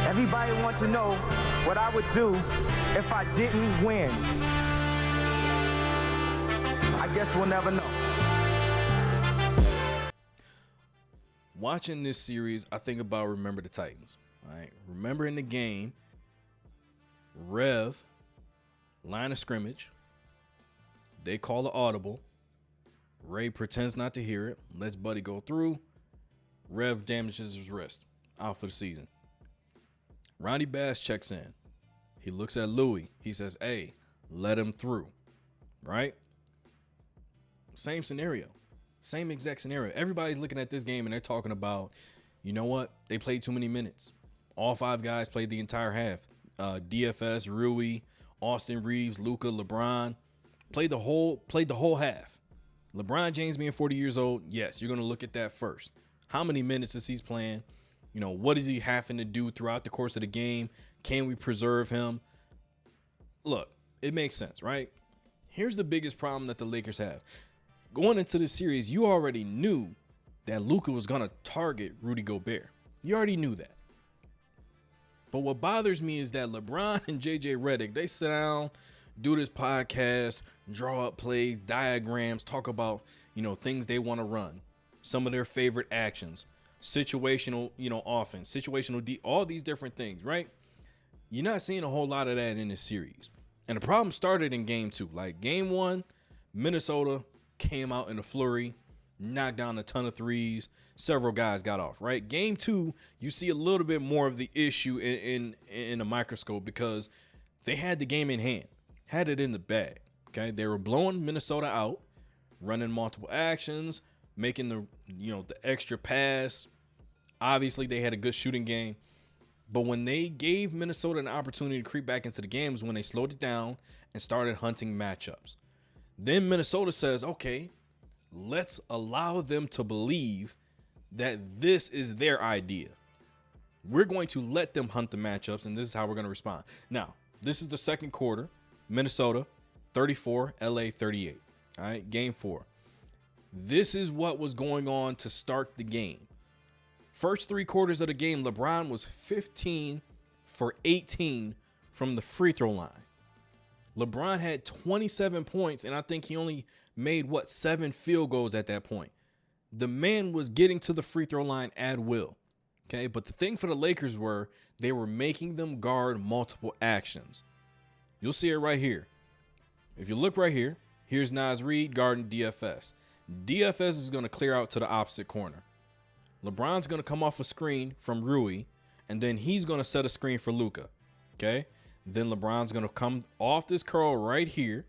Everybody wants to know what I would do if I didn't win. I guess we'll never know. Watching this series, I think about Remember the Titans. All right. Remember in the game, Rev, line of scrimmage, they call the audible. Ray pretends not to hear it, lets Buddy go through. Rev damages his wrist, out for the season. Ronnie Bass checks in. He looks at Louis. He says, hey, let him through. Right? Same scenario. Same exact scenario. Everybody's looking at this game and they're talking about, you know what? They played too many minutes. All 5 guys played the entire half. DFS, Rui, Austin Reeves, Luka, LeBron played the whole half. LeBron James being 40 years old, yes, you're going to look at that first. How many minutes is he playing? You know, what is he having to do throughout the course of the game? Can we preserve him? Look, it makes sense, right? Here's the biggest problem that the Lakers have. Going into this series, you already knew that Luka was going to target Rudy Gobert. You already knew that. But what bothers me is that LeBron and JJ Redick, they sit down, do this podcast, draw up plays, diagrams, talk about, you know, things they want to run, some of their favorite actions, situational, you know, offense, situational D, all these different things, right? You're not seeing a whole lot of that in this series. And the problem started in game 2. Like game 1, Minnesota came out in a flurry, knocked down a ton of threes. Several guys got off, right? Game 2, you see a little bit more of the issue in a microscope because they had the game in hand, had it in the bag, okay? They were blowing Minnesota out, running multiple actions, making the extra pass. Obviously, they had a good shooting game. But when they gave Minnesota an opportunity to creep back into the game was when they slowed it down and started hunting matchups. Then Minnesota says, okay, let's allow them to believe that this is their idea. We're going to let them hunt the matchups, and this is how we're going to respond. Now, this is the second quarter. Minnesota 34, LA 38. All right, game 4. This is what was going on to start the game. First 3 quarters of the game, LeBron was 15 for 18 from the free throw line. LeBron had 27 points, and I think he only made, 7 field goals at that point. The man was getting to the free throw line at will. Okay, but the thing for the Lakers were they were making them guard multiple actions. You'll see it right here. If you look right here, here's Naz Reid guarding DFS. DFS is going to clear out to the opposite corner. LeBron's going to come off a screen from Rui, and then he's going to set a screen for Luka. Okay? Then LeBron's going to come off this curl right here.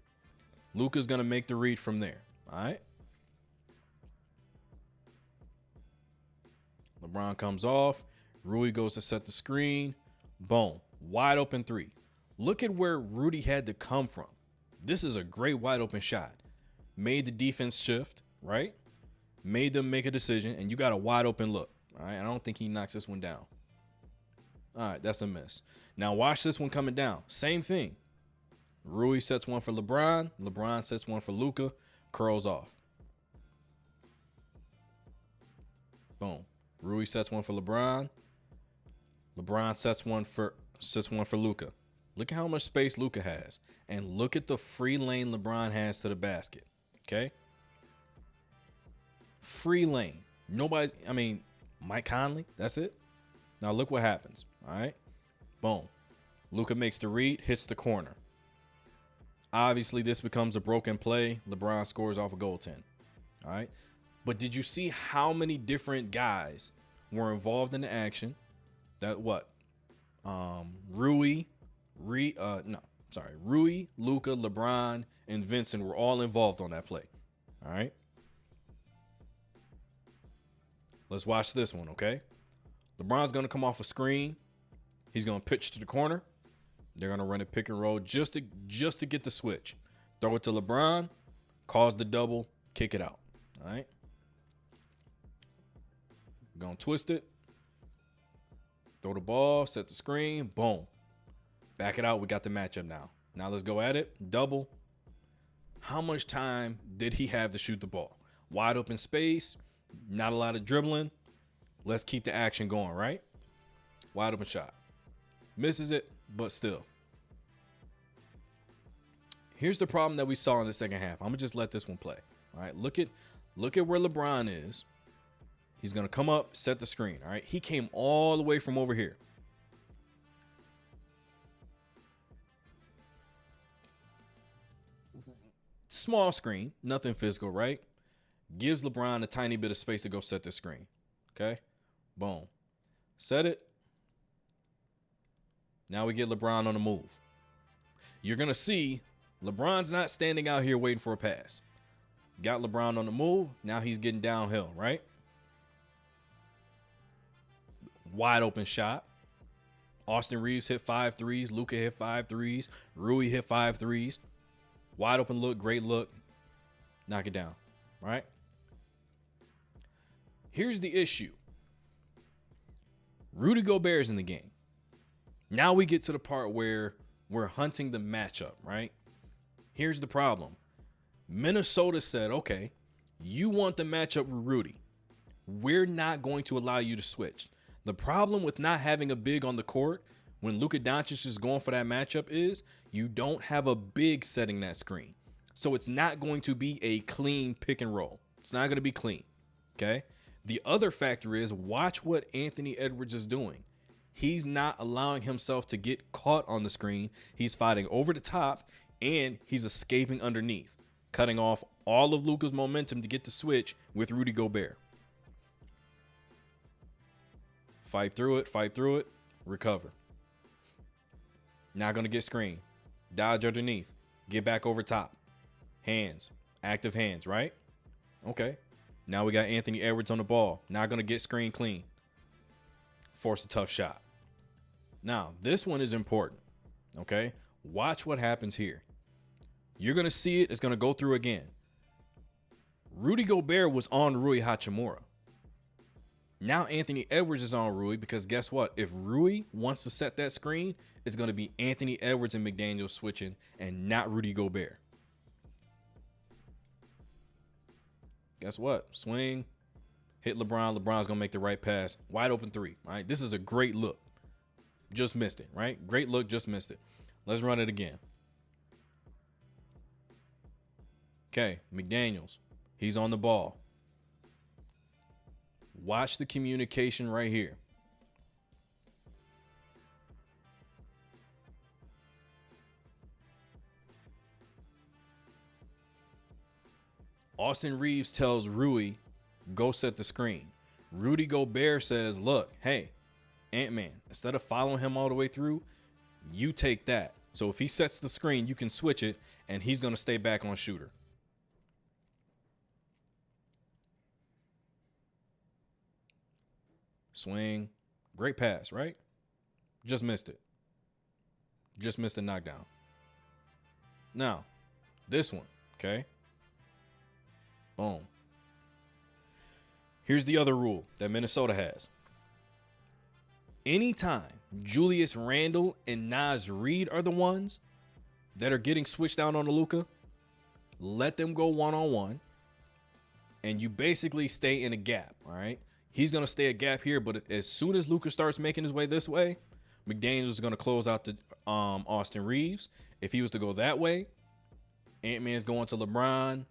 Luka's going to make the read from there. All right? LeBron comes off. Rui goes to set the screen. Boom. Wide open 3. Look at where Rudy had to come from. This is a great wide open shot. Made the defense shift, right? Made them make a decision, and you got a wide open look. All right, I don't think he knocks this one down. All right, that's a miss. Now watch this one coming down. Same thing. Rui sets one for LeBron. LeBron sets one for Luka. Curls off. Boom. Rui sets one for LeBron. LeBron sets one for Luka. Look at how much space Luka has, and look at the free lane LeBron has to the basket. Okay. Free lane. Nobody, Mike Conley, that's it. Now look what happens. All right. Boom. Luka makes the read, hits the corner. Obviously, this becomes a broken play. LeBron scores off a goaltend. All right. But did you see how many different guys were involved in the action? Rui, Luka, LeBron, and Vincent were all involved on that play. All right. Let's watch this one, okay? LeBron's going to come off a screen. He's going to pitch to the corner. They're going to run a pick and roll just to get the switch. Throw it to LeBron, cause the double, kick it out. All right? Going to twist it. Throw the ball, set the screen, boom. Back it out. We got the matchup now. Now let's go at it. Double. How much time did he have to shoot the ball? Wide open space. Not a lot of dribbling. Let's keep the action going, right? Wide open shot. Misses it, but still. Here's the problem that we saw in the second half. I'm gonna just let this one play. All right, look at where LeBron is. He's gonna come up, set the screen. All right, he came all the way from over here. Small screen, nothing physical, right? Gives LeBron a tiny bit of space to go set the screen. Okay, boom, set it. Now we get LeBron on the move. You're gonna see LeBron's not standing out here waiting for a pass. Got LeBron on the move. Now he's getting downhill, right? Wide open shot. Austin Reeves hit 5 threes. Luka hit 5 threes. Rui hit 5 threes. Wide open look, great look. Knock it down, right? Here's the issue. Rudy Gobert's in the game. Now we get to the part where we're hunting the matchup, right? Here's the problem. Minnesota said, okay, you want the matchup with Rudy. We're not going to allow you to switch. The problem with not having a big on the court when Luka Doncic is going for that matchup is you don't have a big setting that screen. So it's not going to be a clean pick and roll. It's not going to be clean, okay? The other factor is watch what Anthony Edwards is doing. He's not allowing himself to get caught on the screen. He's fighting over the top, and he's escaping underneath, cutting off all of Luka's momentum to get the switch with Rudy Gobert. Fight through it, recover. Not going to get screened. Dodge underneath. Get back over top. Hands. Active hands, right? Okay. Now we got Anthony Edwards on the ball. Not going to get screened clean. Force a tough shot. Now, this one is important, okay? Watch what happens here. You're going to see it. It's going to go through again. Rudy Gobert was on Rui Hachimura. Now Anthony Edwards is on Rui because guess what? If Rui wants to set that screen, it's going to be Anthony Edwards and McDaniels switching and not Rudy Gobert. Guess what? Swing, hit LeBron. LeBron's going to make the right pass. Wide open three, all right? This is a great look. Just missed it, right? Great look, just missed it. Let's run it again. Okay, McDaniels. He's on the ball. Watch the communication right here. Austin Reeves tells Rui, go set the screen. Rudy Gobert says, look, hey, Ant-Man, instead of following him all the way through, you take that. So if he sets the screen, you can switch it, and he's going to stay back on shooter. Swing. Great pass, right? Just missed it. Just missed the knockdown. Now, this one, okay? Boom. Here's the other rule that Minnesota has. Anytime Julius Randle and Naz Reid are the ones that are getting switched out on the Luka, let them go one-on-one, and you basically stay in a gap, all right? He's going to stay a gap here, but as soon as Luka starts making his way this way, McDaniels is going to close out to Austin Reeves. If he was to go that way, Ant-Man's going to LeBron,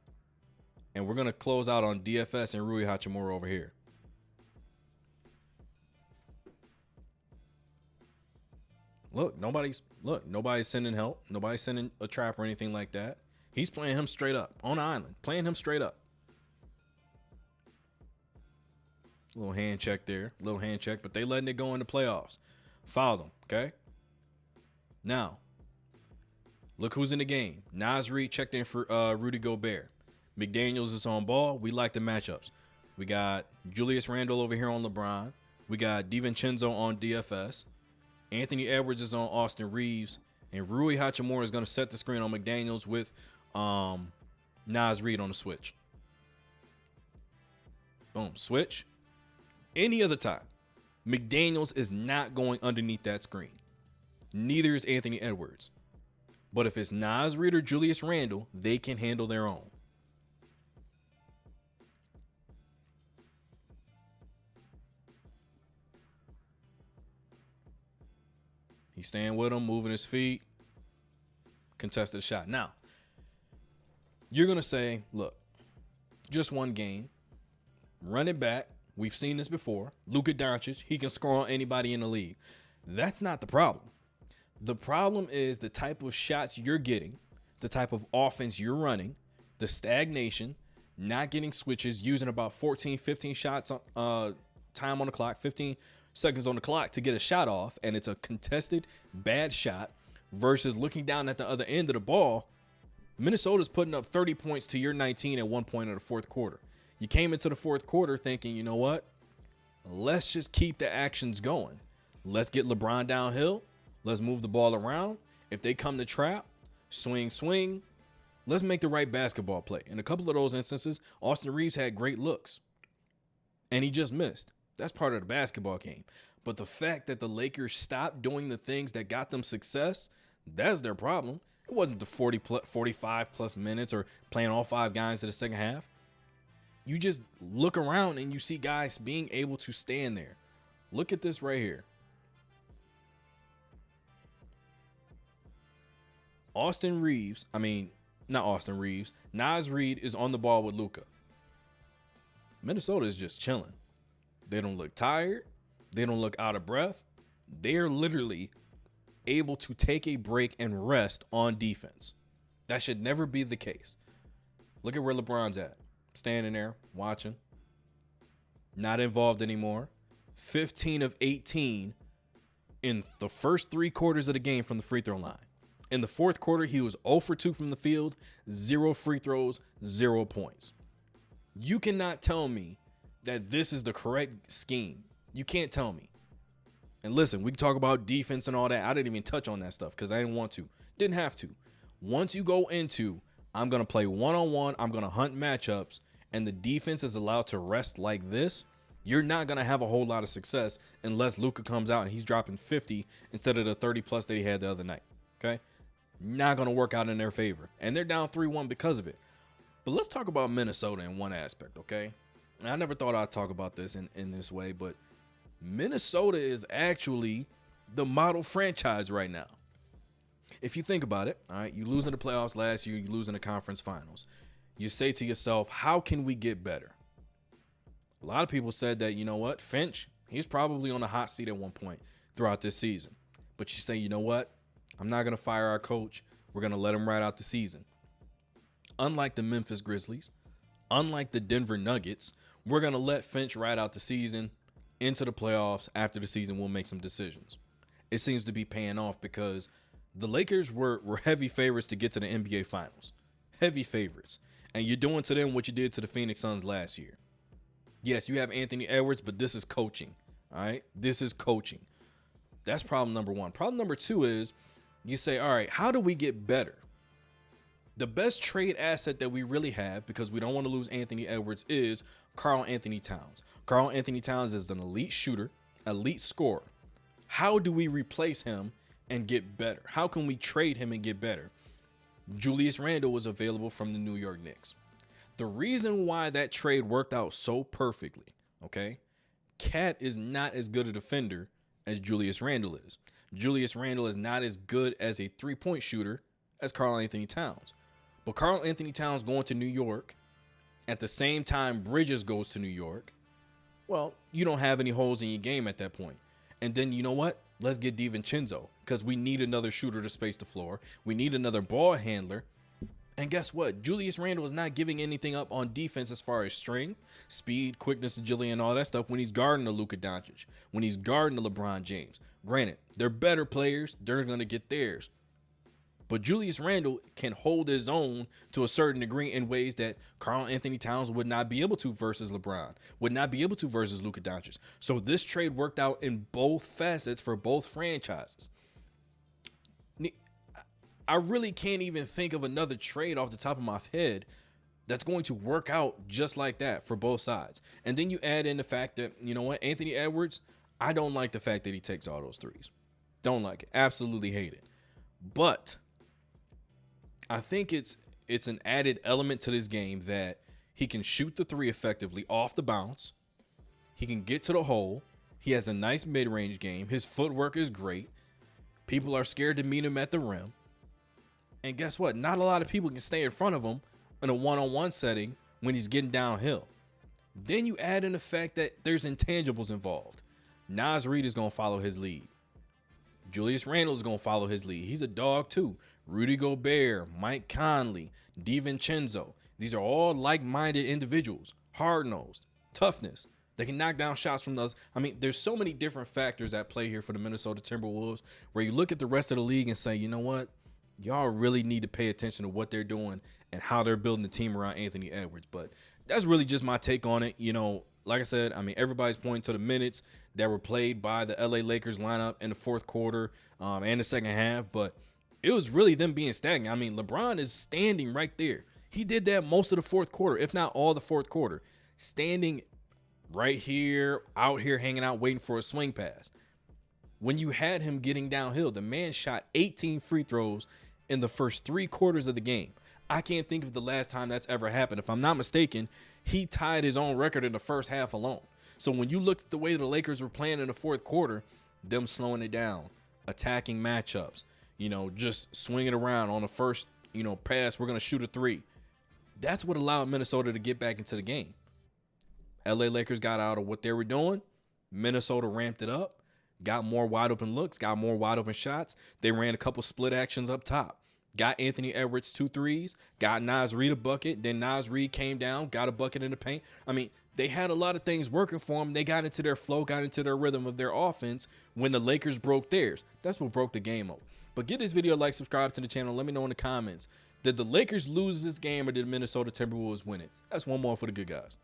and we're going to close out on DFS and Rui Hachimura over here. Nobody's sending help. Nobody's sending a trap or anything like that. He's playing him straight up on the island, playing him straight up. Little hand check there, but they letting it go in the playoffs. Fouled him, okay? Now, look who's in the game. Naz Reid checked in for Rudy Gobert. McDaniels is on ball. We like the matchups. We got Julius Randle over here on LeBron. We got DiVincenzo on DFS. Anthony Edwards is on Austin Reeves. And Rui Hachimura is going to set the screen on McDaniels with Naz Reid on the switch. Boom, switch. Any other time, McDaniels is not going underneath that screen. Neither is Anthony Edwards. But if it's Naz Reid or Julius Randle, they can handle their own. He's staying with him, moving his feet, contested shot. Now, you're going to say, look, just one game, run it back. We've seen this before. Luka Doncic, he can score on anybody in the league. That's not the problem. The problem is the type of shots you're getting, the type of offense you're running, the stagnation, not getting switches, using about 14, 15 shots time on the clock, 15 seconds on the clock to get a shot off, and it's a contested bad shot versus looking down at the other end of the ball. Minnesota's putting up 30 points to your 19 at one point in the fourth quarter. You came into the fourth quarter thinking, you know what? Let's just keep the actions going. Let's get LeBron downhill. Let's move the ball around. If they come to trap, swing. Let's make the right basketball play. In a couple of those instances, Austin Reeves had great looks, and he just missed. That's part of the basketball game. But the fact that the Lakers stopped doing the things that got them success, that's their problem. It wasn't the 45 plus minutes or playing all 5 guys in the second half. You just look around and you see guys being able to stand there. Look at this right here. Naz Reid is on the ball with Luka. Minnesota is just chilling. They don't look tired. They don't look out of breath. They're literally able to take a break and rest on defense. That should never be the case. Look at where LeBron's at. Standing there, watching. Not involved anymore. 15 of 18 in the first 3 quarters of the game from the free throw line. In the fourth quarter, he was 0 for 2 from the field, 0 free throws, 0 points. You cannot tell me that this is the correct scheme. You can't tell me. And listen, we can talk about defense and all that. I didn't even touch on that stuff because I didn't want to. Didn't have to. Once you go into, I'm going to play one-on-one, I'm going to hunt matchups, and the defense is allowed to rest like this, you're not going to have a whole lot of success unless Luka comes out and he's dropping 50 instead of the 30-plus that he had the other night. Okay? Not going to work out in their favor. And they're down 3-1 because of it. But let's talk about Minnesota in one aspect, okay? And I never thought I'd talk about this in this way, but Minnesota is actually the model franchise right now. If you think about it, all right, you lose in the playoffs last year, you lose in the conference finals. You say to yourself, how can we get better? A lot of people said that, you know what, Finch, he's probably on the hot seat at one point throughout this season. But you say, you know what, I'm not going to fire our coach. We're going to let him ride out the season. Unlike the Memphis Grizzlies, unlike the Denver Nuggets, we're going to let Finch ride out the season into the playoffs. After the season, we'll make some decisions. It seems to be paying off because the Lakers were heavy favorites to get to the NBA Finals. Heavy favorites. And you're doing to them what you did to the Phoenix Suns last year. Yes, you have Anthony Edwards, but this is coaching. All right? This is coaching. That's problem number 1. Problem number 2 is you say, all right, how do we get better? The best trade asset that we really have, because we don't want to lose Anthony Edwards, is Karl Anthony Towns. Karl Anthony Towns is an elite shooter, elite scorer. How do we replace him and get better? How can we trade him and get better? Julius Randle was available from the New York Knicks. The reason why that trade worked out so perfectly, okay? Cat is not as good a defender as Julius Randle is. Julius Randle is not as good as a three-point shooter as Karl Anthony Towns. But Karl Anthony Towns going to New York at the same time Bridges goes to New York, well, you don't have any holes in your game at that point. And then you know what? Let's get DiVincenzo because we need another shooter to space the floor. We need another ball handler. And guess what? Julius Randle is not giving anything up on defense as far as strength, speed, quickness, agility, and all that stuff when he's guarding the Luka Doncic, when he's guarding the LeBron James. Granted, they're better players. They're going to get theirs. But Julius Randle can hold his own to a certain degree in ways that Karl Anthony Towns would not be able to versus LeBron, would not be able to versus Luka Doncic. So this trade worked out in both facets for both franchises. I really can't even think of another trade off the top of my head that's going to work out just like that for both sides. And then you add in the fact that, you know what, Anthony Edwards, I don't like the fact that he takes all those threes. Don't like it. Absolutely hate it. But I think it's an added element to this game that he can shoot the three effectively off the bounce. He can get to the hole. He has a nice mid-range game. His footwork is great. People are scared to meet him at the rim. And guess what? Not a lot of people can stay in front of him in a one-on-one setting when he's getting downhill. Then you add in the fact that there's intangibles involved. Naz Reid is going to follow his lead. Julius Randle is going to follow his lead. He's a dog too. Rudy Gobert, Mike Conley, DiVincenzo. These are all like-minded individuals. Hard-nosed, toughness. They can knock down shots from those. I mean, there's so many different factors at play here for the Minnesota Timberwolves where you look at the rest of the league and say, you know what? Y'all really need to pay attention to what they're doing and how they're building the team around Anthony Edwards. But that's really just my take on it. You know, like I said, I mean, everybody's pointing to the minutes that were played by the LA Lakers lineup in the fourth quarter and the second half. But it was really them being stagnant. I mean, LeBron is standing right there. He did that most of the fourth quarter, if not all the fourth quarter, standing right here, out here, hanging out, waiting for a swing pass. When you had him getting downhill, the man shot 18 free throws in the first 3 quarters of the game. I can't think of the last time that's ever happened. If I'm not mistaken, he tied his own record in the first half alone. So when you look at the way the Lakers were playing in the fourth quarter, them slowing it down, attacking matchups, you know, just swinging around on the first, you know, pass, we're going to shoot a 3. That's what allowed Minnesota to get back into the game. LA Lakers got out of what they were doing. Minnesota ramped it up, got more wide open looks, got more wide open shots. They ran a couple split actions up top. Got Anthony Edwards 2 threes, got Naz Reid a bucket. Then Naz Reid came down, got a bucket in the paint. I mean, they had a lot of things working for them. They got into their flow, got into their rhythm of their offense when the Lakers broke theirs. That's what broke the game up. But give this video a like, subscribe to the channel. Let me know in the comments. Did the Lakers lose this game or did Minnesota Timberwolves win it? That's one more for the good guys.